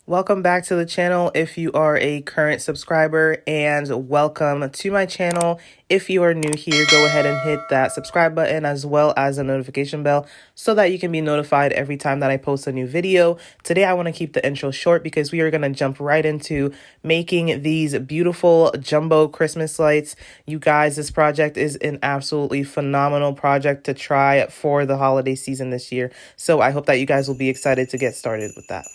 Welcome back to the channel if you are a current subscriber, and welcome to my channel. If you are new here, go ahead and hit that subscribe button as well as the notification bell so that you can be notified every time that I post a new video. Today, I want to keep the intro short because we are going to jump right into making these beautiful jumbo Christmas lights. You guys, this project is an absolutely phenomenal project to try for the holiday season this year. So I hope that you guys will be excited to get started with that.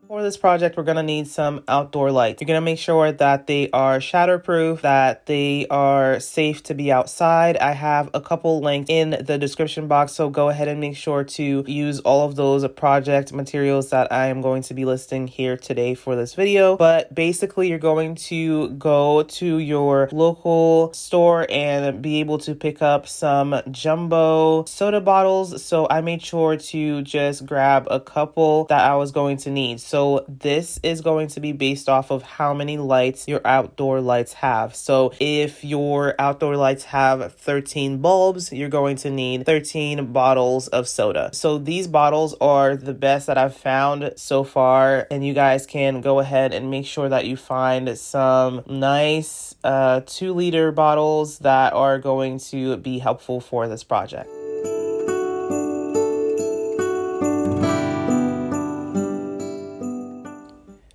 For this project, we're going to need some outdoor lights. You're going to make sure that they are shatterproof, that they are safe to be outside. I have a couple links in the description box, so go ahead and make sure to use all of those project materials that I am going to be listing here today for this video. But basically, you're going to go to your local store and be able to pick up some jumbo soda bottles. So I made sure to just grab a couple that I was going to need. So this is going to be based off of how many lights your outdoor lights have. So if your outdoor lights have 13 bulbs, you're going to need 13 bottles of soda. So these bottles are the best that I've found so far, and you guys can go ahead and make sure that you find some nice 2-liter bottles that are going to be helpful for this project.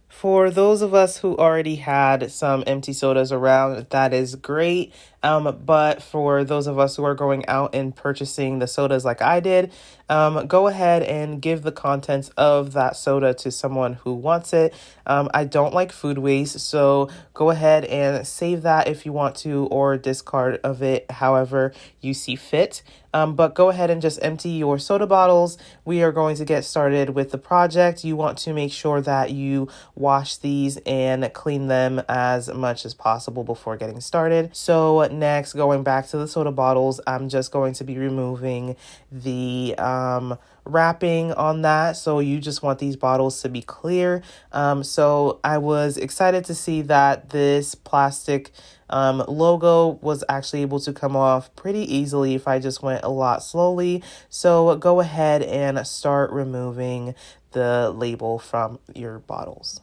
For those of us who already had some empty sodas around, that is great. But for those of us who are going out and purchasing the sodas like I did, go ahead and give the contents of that soda to someone who wants it. I don't like food waste, so go ahead and save that if you want to, or discard of it however you see fit. But go ahead and just empty your soda bottles. We are going to get started with the project. You want to make sure that you wash these and clean them as much as possible before getting started. So next, going back to the soda bottles, I'm just going to be removing the wrapping on that. So you just want these bottles to be clear. So I was excited to see that this plastic logo was actually able to come off pretty easily if I just went a lot slowly. So go ahead and start removing the label from your bottles.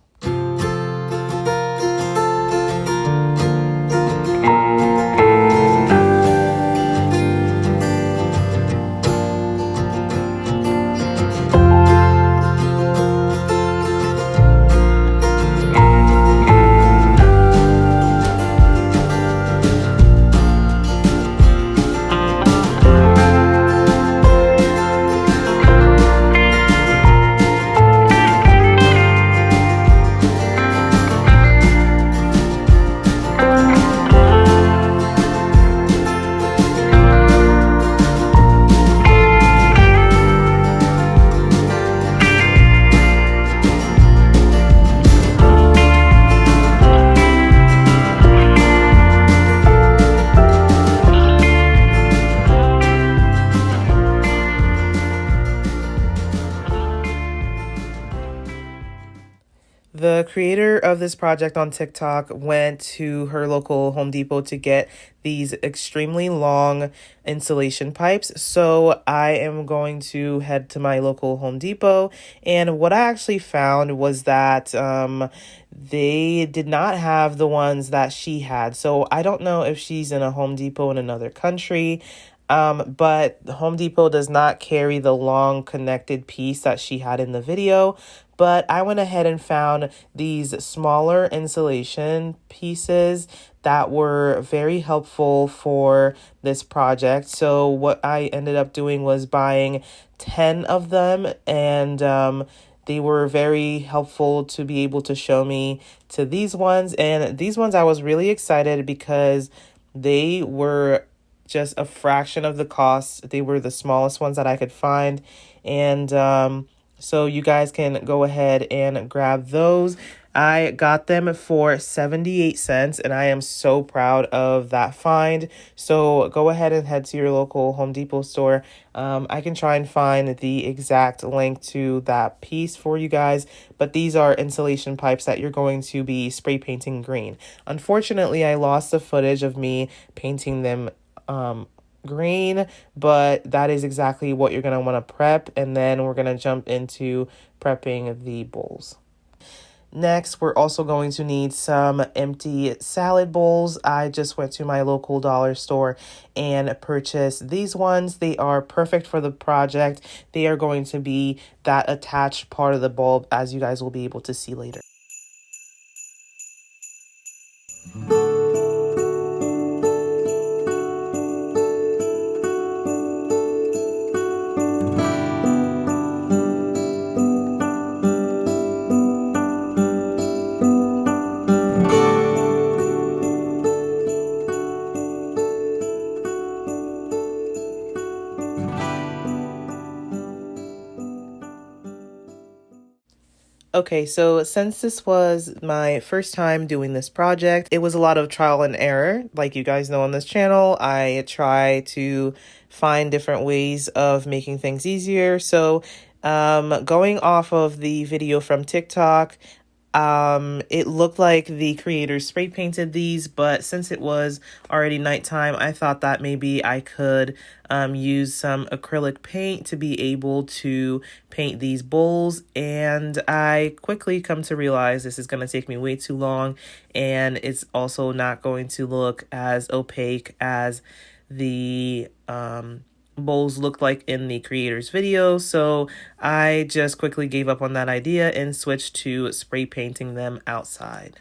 The creator of this project on TikTok went to her local Home Depot to get these extremely long insulation pipes. So I am going to head to my local Home Depot. And what I actually found was that they did not have the ones that she had. So I don't know if she's in a Home Depot in another country. But Home Depot does not carry the long connected piece that she had in the video. But I went ahead and found these smaller insulation pieces that were very helpful for this project. So what I ended up doing was buying 10 of them, and they were very helpful to be able to show me to these ones. And these ones I was really excited because they were just a fraction of the cost. They were the smallest ones that I could find. And so you guys can go ahead and grab those. I got them for 78 cents, and I am so proud of that find. So go ahead and head to your local Home Depot store. I can try and find the exact link to that piece for you guys, but these are insulation pipes that you're going to be spray painting green. Unfortunately, I lost the footage of me painting them green, but that is exactly what you're going to want to prep, and then we're going to jump into prepping the bowls. Next, we're also going to need some empty salad bowls. I just went to my local dollar store and purchased these ones. They are perfect for the project. They are going to be that attached part of the bulb, as you guys will be able to see later. Okay, so since this was my first time doing this project, it was a lot of trial and error. Like you guys know on this channel, I try to find different ways of making things easier. So, going off of the video from TikTok, it looked like the creators spray painted these, but since it was already nighttime, I thought that maybe I could use some acrylic paint to be able to paint these bowls. And I quickly come to realize this is going to take me way too long, and it's also not going to look as opaque as the bowls look like in the creator's video. So I just quickly gave up on that idea and switched to spray painting them outside.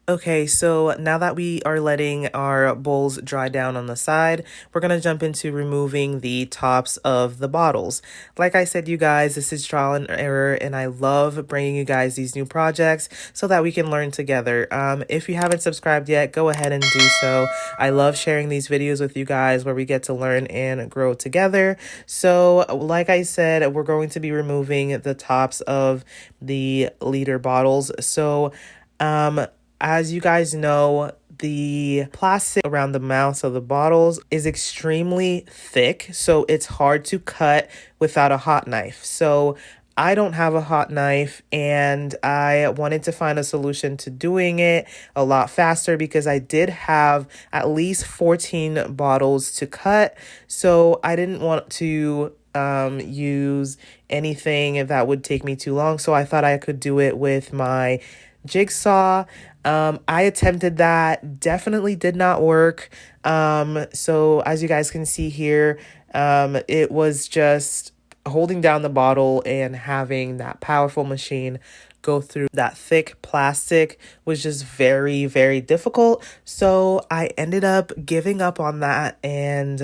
Okay, so now that we are letting our bowls dry down on the side, we're going to jump into removing the tops of the bottles. Like I said, you guys, this is trial and error, and I love bringing you guys these new projects so that we can learn together. If you haven't subscribed yet, go ahead and do so. I love sharing these videos with you guys where we get to learn and grow together. So like I said, we're going to be removing the tops of the liter bottles. So, as you guys know, the plastic around the mouths of the bottles is extremely thick, so it's hard to cut without a hot knife. So I don't have a hot knife, and I wanted to find a solution to doing it a lot faster because I did have at least 14 bottles to cut. So I didn't want to use anything that would take me too long. So I thought I could do it with my jigsaw. I attempted that, definitely did not work. So as you guys can see here, it was just holding down the bottle and having that powerful machine go through that thick plastic was just very, very difficult. So I ended up giving up on that, and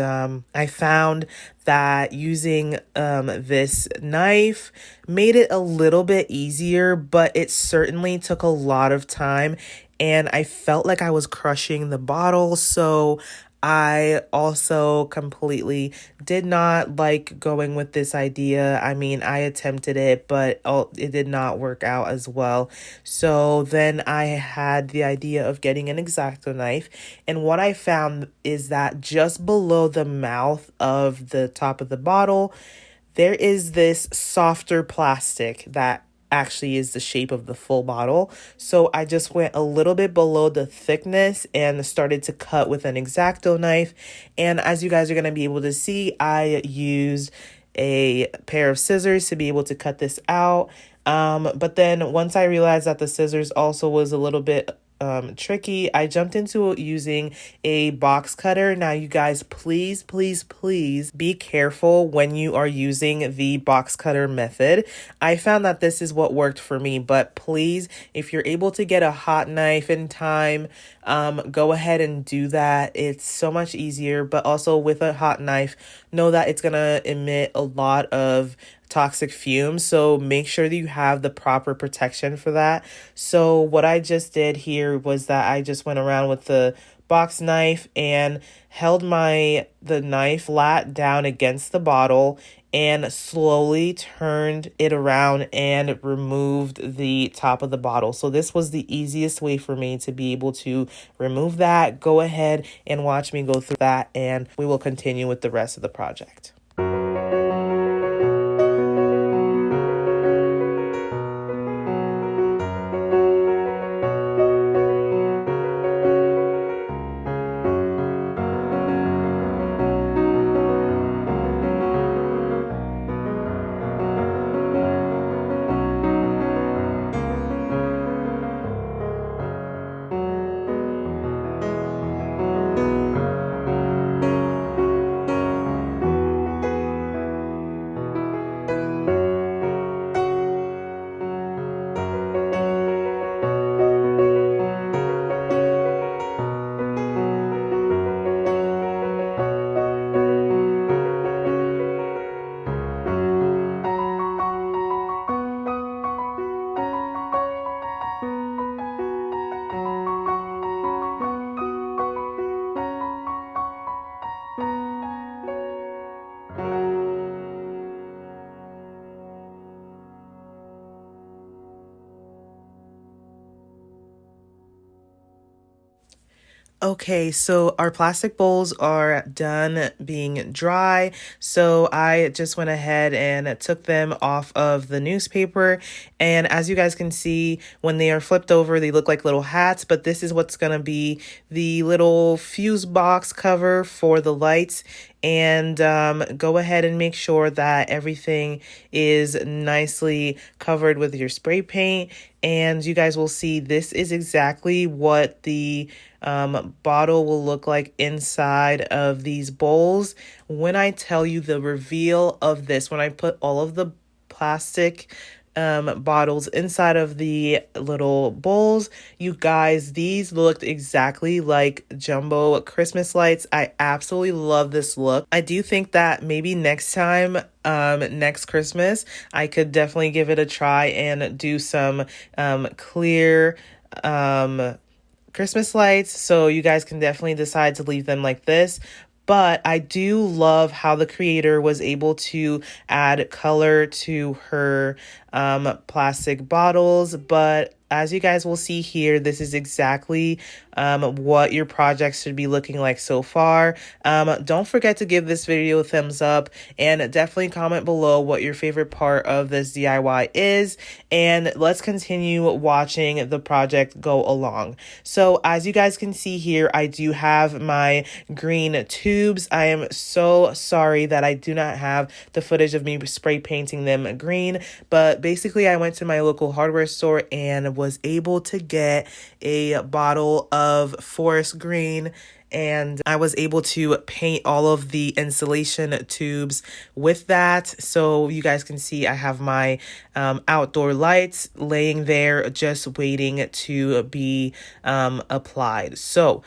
I found that using this knife made it a little bit easier, but it certainly took a lot of time, and I felt like I was crushing the bottle. So I also completely did not like going with this idea. I mean, I attempted it, but it did not work out as well. So then I had the idea of getting an X-Acto knife. And what I found is that just below the mouth of the top of the bottle, there is this softer plastic that actually is the shape of the full bottle. So I just went a little bit below the thickness and started to cut with an X-Acto knife. And as you guys are going to be able to see, I used a pair of scissors to be able to cut this out. But then once I realized that the scissors also was a little bit tricky, I jumped into using a box cutter. Now, you guys, please, please, please be careful when you are using the box cutter method. I found that this is what worked for me, but please, if you're able to get a hot knife in time, go ahead and do that. It's so much easier, but also with a hot knife, know that it's gonna emit a lot of toxic fumes, so make sure that you have the proper protection for that. So what I just did here was that I just went around with the box knife and held the knife flat down against the bottle and slowly turned it around and removed the top of the bottle. So this was the easiest way for me to be able to remove that. Go ahead and watch me go through that, and we will continue with the rest of the project. Okay, so our plastic bowls are done being dry. So I just went ahead and took them off of the newspaper. And as you guys can see, when they are flipped over, they look like little hats, but this is what's going to be the little fuse box cover for the lights. And go ahead and make sure that everything is nicely covered with your spray paint. And you guys will see this is exactly what the bottle will look like inside of these bowls. When I tell you the reveal of this, when I put all of the plastic bottles inside of the little bowls, you guys, these looked exactly like jumbo Christmas lights. I absolutely love this look. I do think that maybe next time, next Christmas, I could definitely give it a try and do some clear Christmas lights, so you guys can definitely decide to leave them like this. But I do love how the creator was able to add color to her plastic bottles. But as you guys will see here, this is exactly what your project should be looking like so far. Don't forget to give this video a thumbs up, and definitely comment below what your favorite part of this DIY is. And let's continue watching the project go along. So as you guys can see here, I do have my green tubes. I am so sorry that I do not have the footage of me spray painting them green, but basically I went to my local hardware store and was able to get a bottle of forest green, and I was able to paint all of the insulation tubes with that. So you guys can see I have my outdoor lights laying there just waiting to be applied. So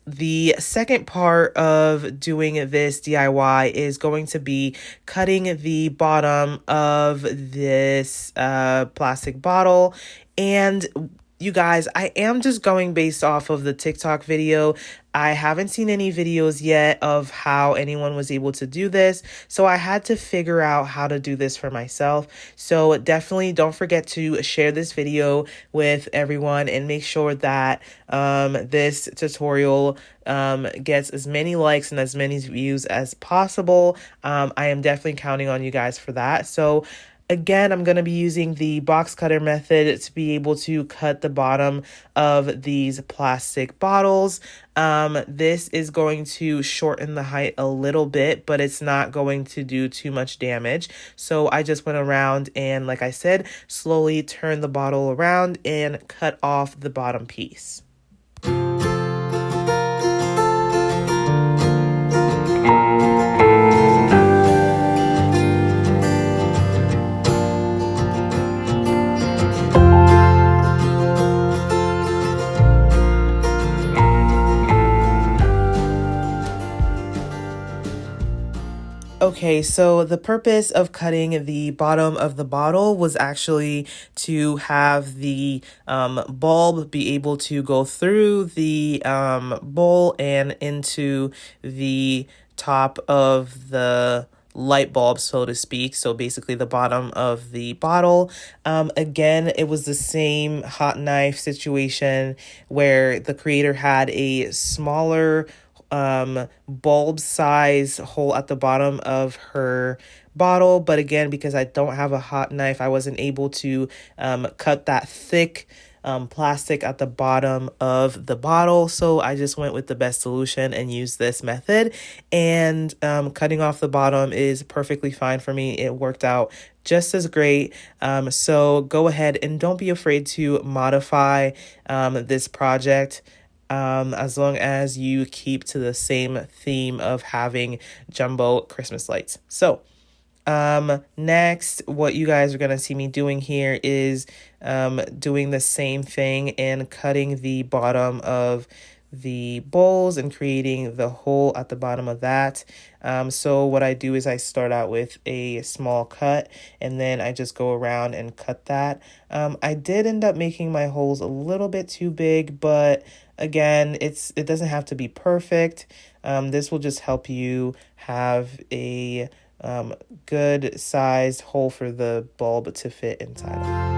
the second part of doing this DIY is going to be cutting the bottom of this plastic bottle. And you guys, I am just going based off of the TikTok video. I haven't seen any videos yet of how anyone was able to do this, so I had to figure out how to do this for myself. So definitely don't forget to share this video with everyone and make sure that this tutorial gets as many likes and as many views as possible. I am definitely counting on you guys for that. So again, I'm going to be using the box cutter method to be able to cut the bottom of these plastic bottles. This is going to shorten the height a little bit, but it's not going to do too much damage. So I just went around and, like I said, slowly turn the bottle around and cut off the bottom piece. Okay, so the purpose of cutting the bottom of the bottle was actually to have the bulb be able to go through the bowl and into the top of the light bulb, so to speak. So basically the bottom of the bottle. Again, it was the same hot knife situation where the creator had a smaller bulb size hole at the bottom of her bottle, but again, because I don't have a hot knife, I wasn't able to cut that thick plastic at the bottom of the bottle. So I just went with the best solution and used this method, and cutting off the bottom is perfectly fine for me. It worked out just as great. So go ahead and don't be afraid to modify this project, as long as you keep to the same theme of having jumbo Christmas lights. So next, what you guys are going to see me doing here is doing the same thing and cutting the bottom of the bowls and creating the hole at the bottom of that. So what I do is I start out with a small cut and then I just go around and cut that. I did end up making my holes a little bit too big, but again, it doesn't have to be perfect. This will just help you have a good sized hole for the bulb to fit inside of.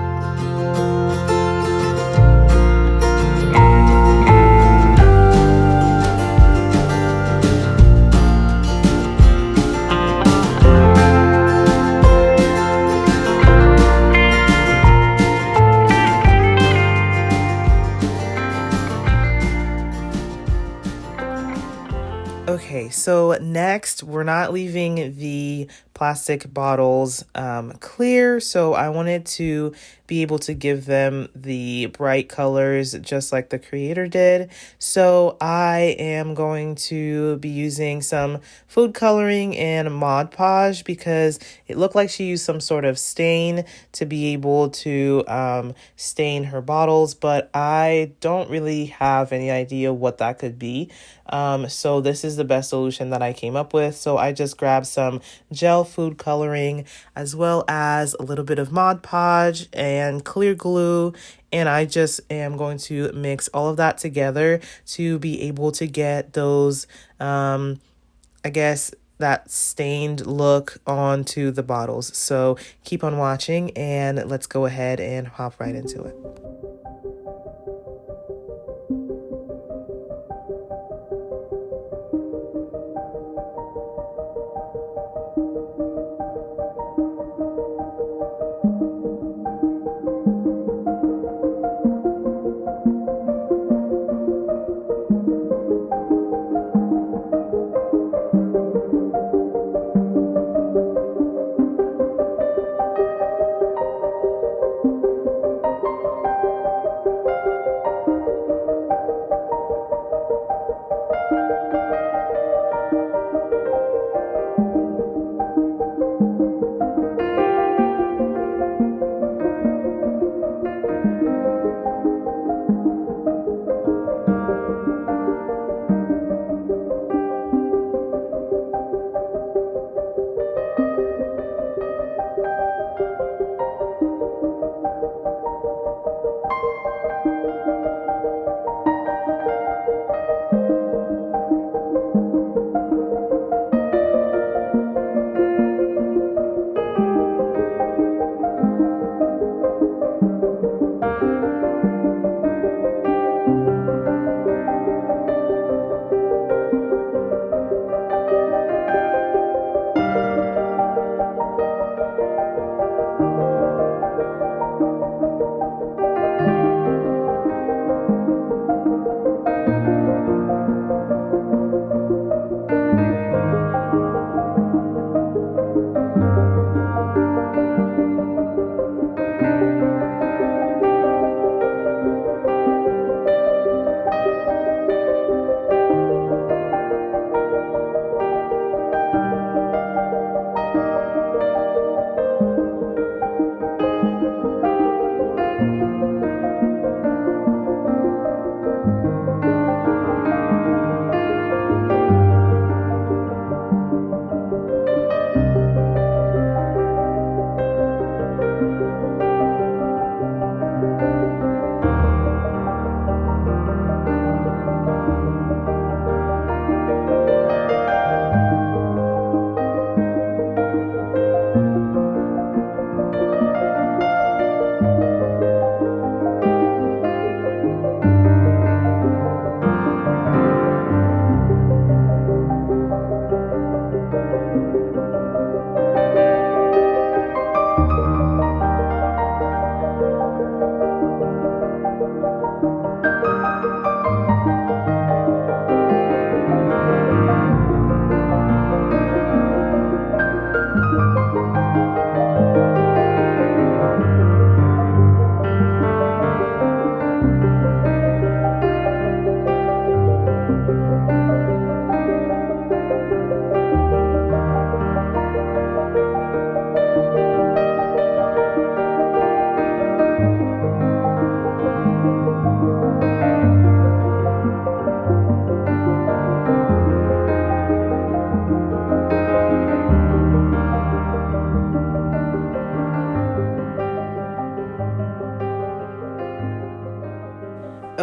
Okay, so next, we're not leaving the plastic bottles clear, so I wanted to be able to give them the bright colors just like the creator did. So I am going to be using some food coloring and Mod Podge because it looked like she used some sort of stain to be able to stain her bottles, but I don't really have any idea what that could be. So this is the best solution that I came up with. So I just grabbed some gel food coloring as well as a little bit of Mod Podge and clear glue, and I just am going to mix all of that together to be able to get those I guess that stained look onto the bottles. So keep on watching and let's go ahead and hop right into it.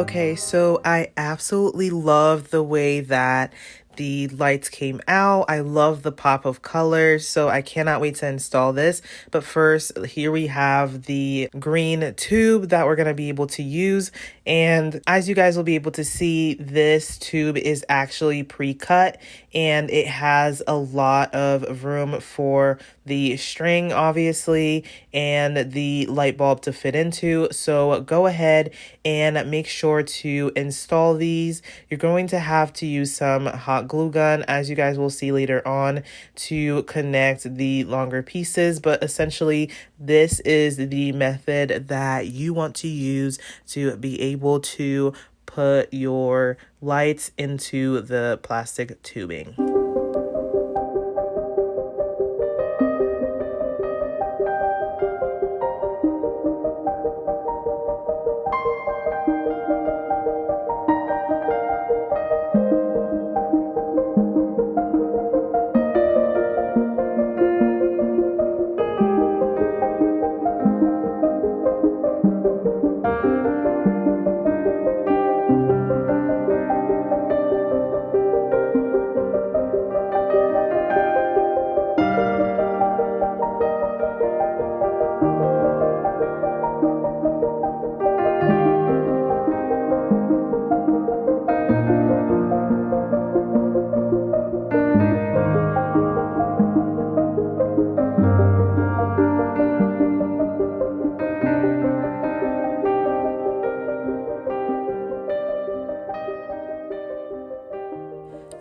Okay, so I absolutely love the way that the lights came out. I love the pop of colors, so I cannot wait to install this. But first, here we have the green tube that we're going to be able to use. And as you guys will be able to see, this tube is actually pre-cut and it has a lot of room for the string, obviously, and the light bulb to fit into. So go ahead and make sure to install these. You're going to have to use some hot glue gun, as you guys will see later on, to connect the longer pieces. But essentially, this is the method that you want to use to be able to put your lights into the plastic tubing.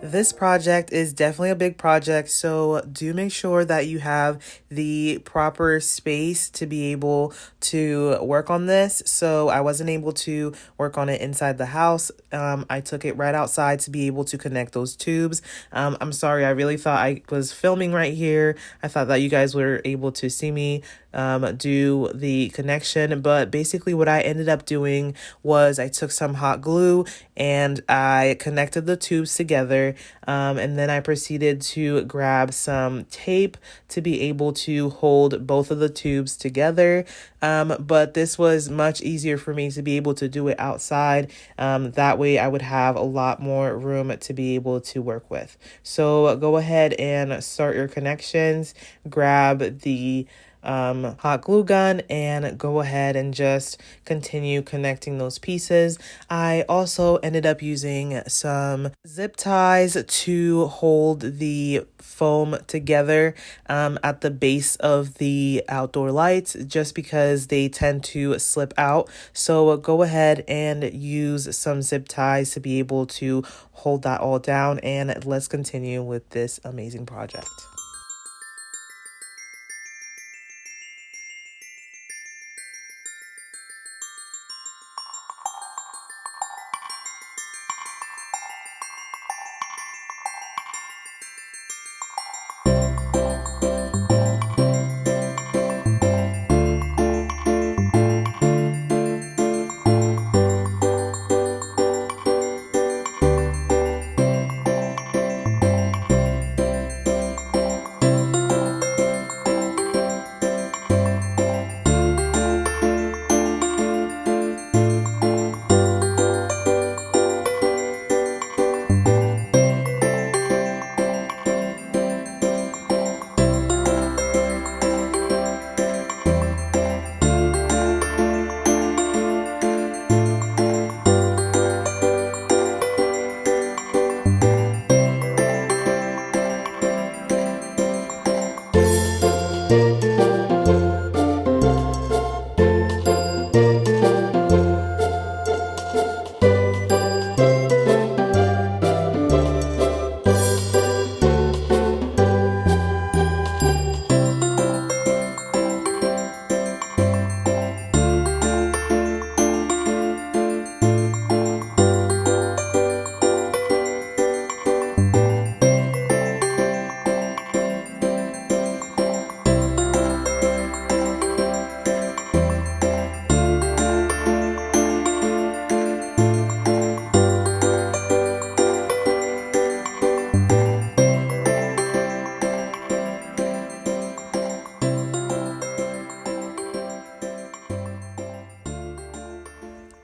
This project is definitely a big project, so do make sure that you have the proper space to be able to work on this. So I wasn't able to work on it inside the house. I took it right outside to be able to connect those tubes. I'm sorry, I really thought I was filming right here. I thought that you guys were able to see me do the connection, but basically what I ended up doing was I took some hot glue and I connected the tubes together, and then I proceeded to grab some tape to be able to hold both of the tubes together. But this was much easier for me to be able to do it outside. That way I would have a lot more room to be able to work with. So go ahead and start your connections, grab the hot glue gun, and go ahead and just continue connecting those pieces. I also ended up using some zip ties to hold the foam together at the base of the outdoor lights, just because they tend to slip out. So go ahead and use some zip ties to be able to hold that all down, and let's continue with this amazing project.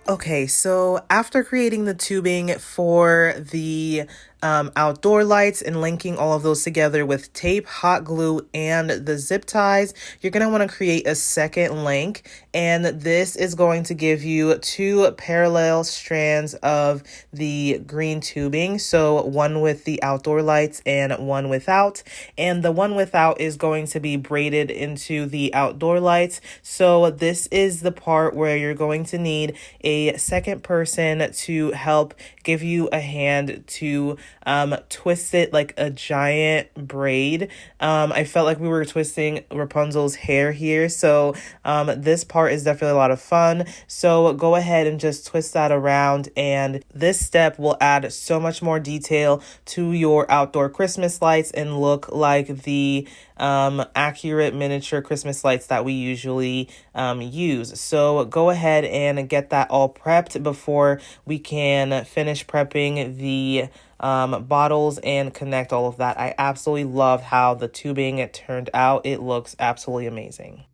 Okay, so after creating the tubing for the outdoor lights and linking all of those together with tape, hot glue, and the zip ties, you're going to want to create a second link. And this is going to give you two parallel strands of the green tubing. So one with the outdoor lights and one without. And the one without is going to be braided into the outdoor lights. So this is the part where you're going to need a second person to help give you a hand to twist it like a giant braid. I felt like we were twisting Rapunzel's hair here. So this part is definitely a lot of fun. So go ahead and just twist that around. And this step will add so much more detail to your outdoor Christmas lights and look like the accurate miniature Christmas lights that we usually use. So go ahead and get that all prepped before we can finish prepping the bottles and connect all of that. I absolutely love how the tubing turned out. It looks absolutely amazing.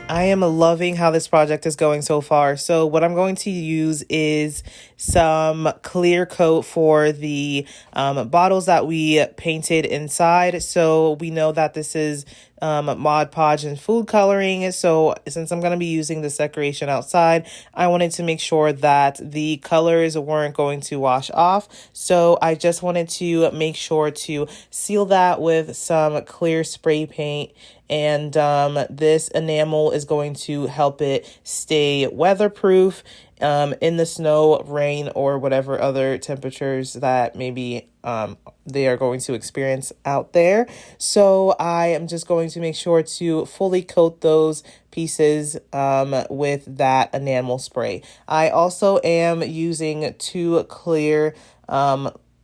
I am loving how this project is going so far. So what I'm going to use is some clear coat for the bottles that we painted inside. So we know that this is Mod Podge and food coloring. So since I'm going to be using this decoration outside, I wanted to make sure that the colors weren't going to wash off. So I just wanted to make sure to seal that with some clear spray paint. And this enamel is going to help it stay weatherproof in the snow, rain, or whatever other temperatures that maybe they are going to experience out there. So I am just going to make sure to fully coat those pieces with that enamel spray. I also am using two clear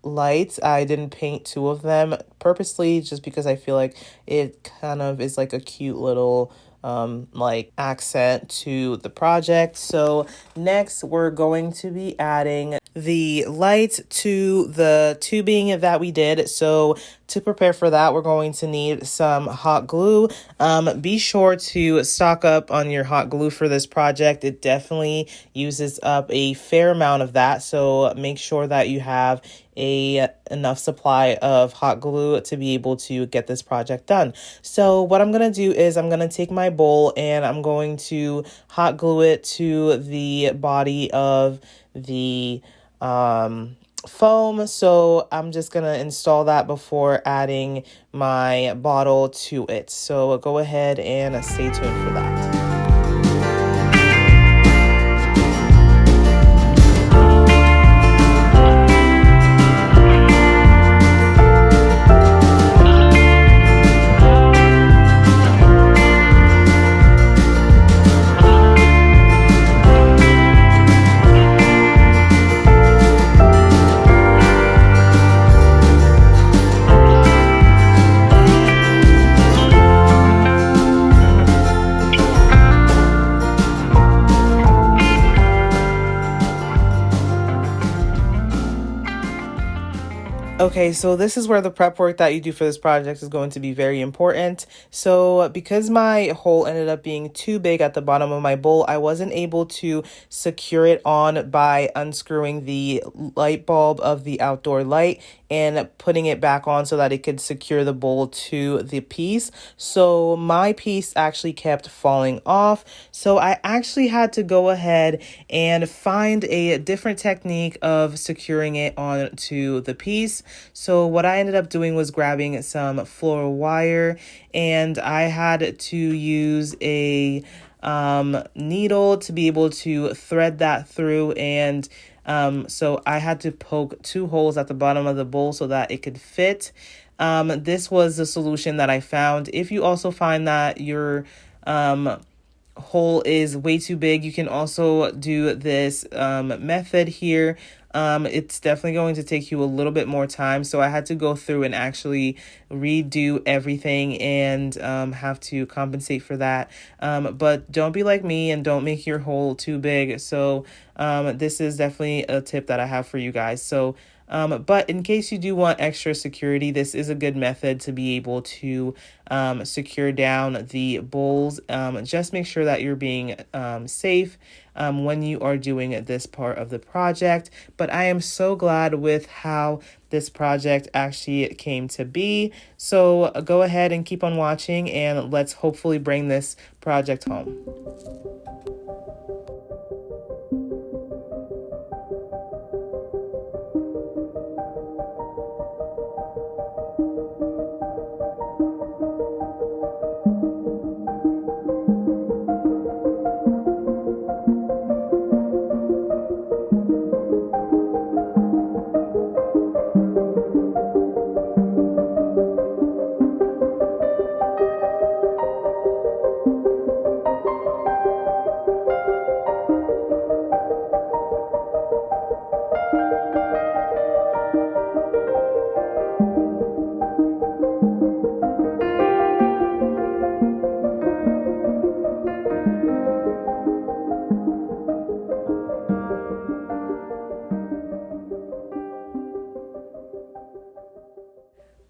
lights. I didn't paint two of them purposely just because I feel like it kind of is like a cute little like accent to the project. So next we're going to be adding the lights to the tubing that we did. So to prepare for that, we're going to need some hot glue. Be sure to stock up on your hot glue for this project. It definitely uses up a fair amount of that. So make sure that you have enough supply of hot glue to be able to get this project done. So what I'm going to do is I'm going to take my bowl and I'm going to hot glue it to the body of the foam. So I'm just going to install that before adding my bottle to it. So go ahead and stay tuned for that. Okay, so this is where the prep work that you do for this project is going to be very important. So because my hole ended up being too big at the bottom of my bowl, I wasn't able to secure it on by unscrewing the light bulb of the outdoor light and putting it back on so that it could secure the bowl to the piece. So my piece actually kept falling off. So I actually had to go ahead and find a different technique of securing it onto the piece. So what I ended up doing was grabbing some floral wire, and I had to use a needle to be able to thread that through. And so I had to poke two holes at the bottom of the bowl so that it could fit. This was the solution that I found. If you also find that your hole is way too big, you can also do this method here. It's definitely going to take you a little bit more time. So I had to go through and actually redo everything and have to compensate for that. But don't be like me and don't make your hole too big. So this is definitely a tip that I have for you guys. So but in case you do want extra security, this is a good method to be able to secure down the bowls. Just make sure that you're being safe when you are doing this part of the project. But I am so glad with how this project actually came to be. So go ahead and keep on watching, and let's hopefully bring this project home.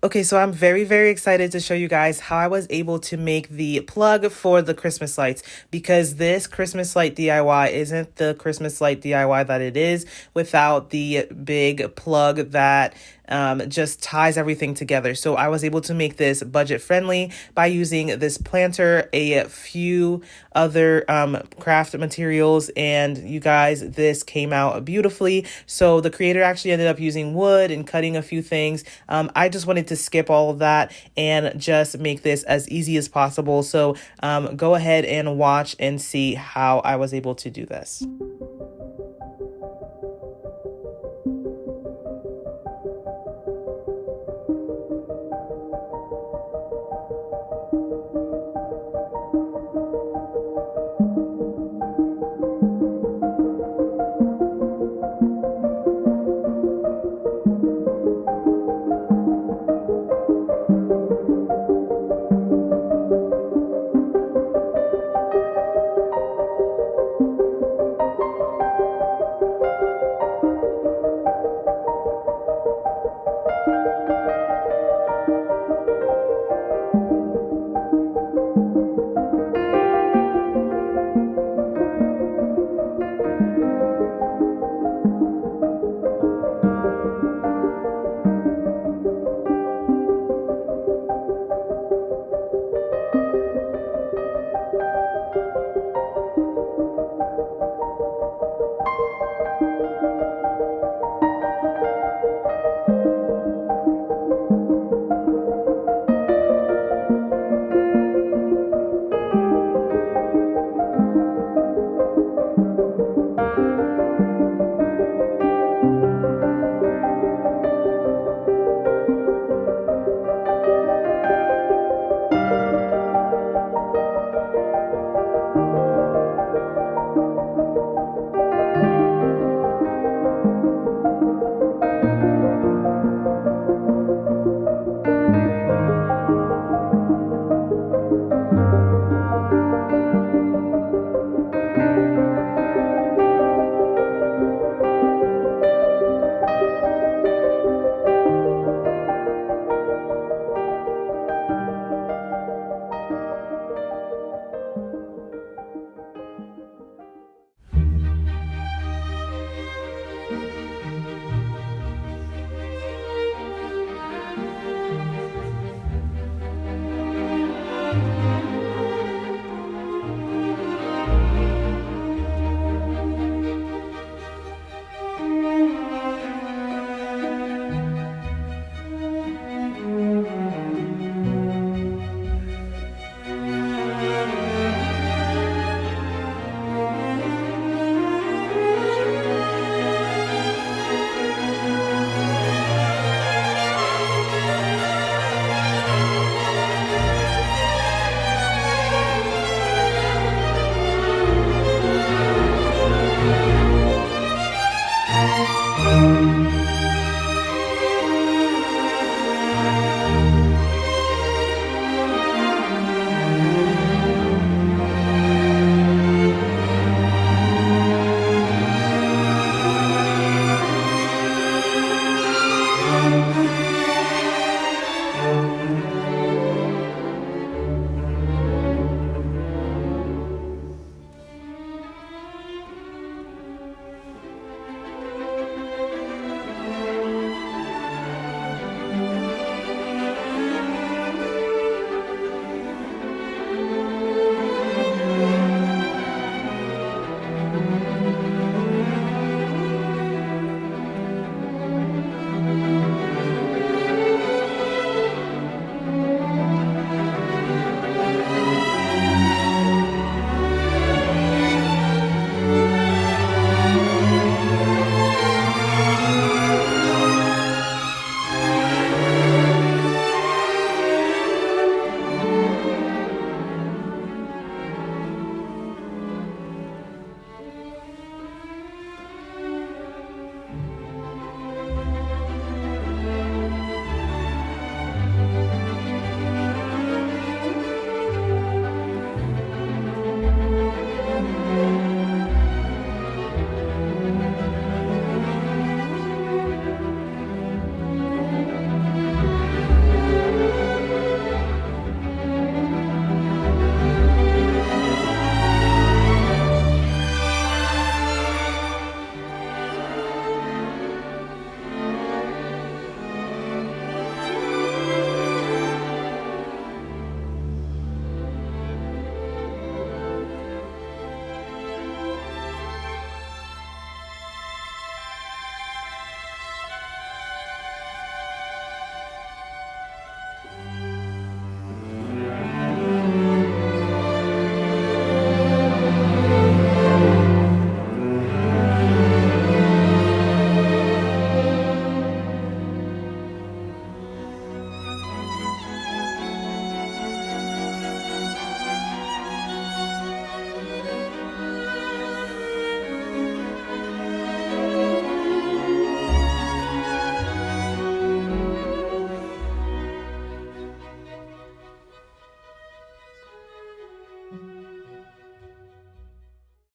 Okay, so I'm very, very excited to show you guys how I was able to make the plug for the Christmas lights, because this Christmas light DIY isn't the Christmas light DIY that it is without the big plug that just ties everything together. So I was able to make this budget friendly by using this planter, a few other craft materials, and you guys, this came out beautifully. So the creator actually ended up using wood and cutting a few things. I just wanted to skip all of that and just make this as easy as possible. So go ahead and watch and see how I was able to do this.